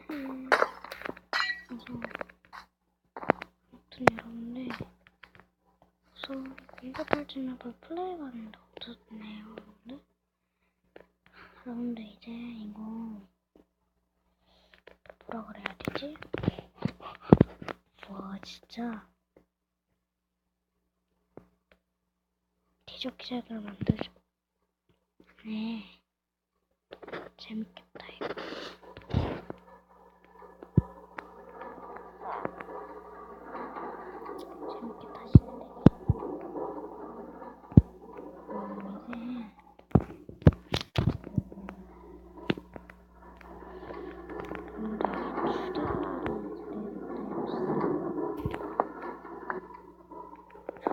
그래서 아무튼 여러분들 우선 공급할지는 플레이가 하는데 없었네요. 여러분들 이제 이거 뭐라 그래야 되지? 와 진짜 티저키작을 만들죠. 네 재밌겠다 이거. 재밌겠다 하시는데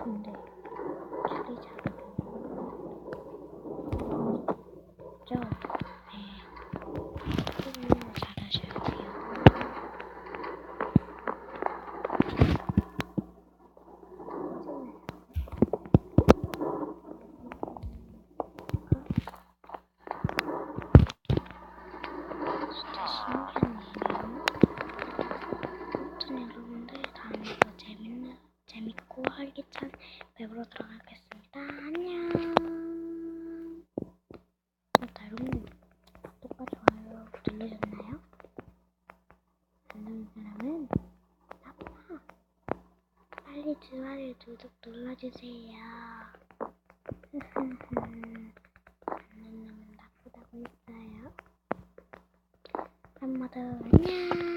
근데 줄이 잘 죠? 네. 너무 잘하셔야 돼요. 진짜 신기한 일이에요. 아무튼 여러분들 다음에 더 재밌고 활기찬 웹으로 들어가겠습니다. 안녕. 여러분 구독과 좋아요 눌러줬나요? 안 누른 사람은 나빠. 빨리 좋아요 구독 눌러주세요. 안 누르면 나쁘다고 했어요. 그럼 모두 안녕.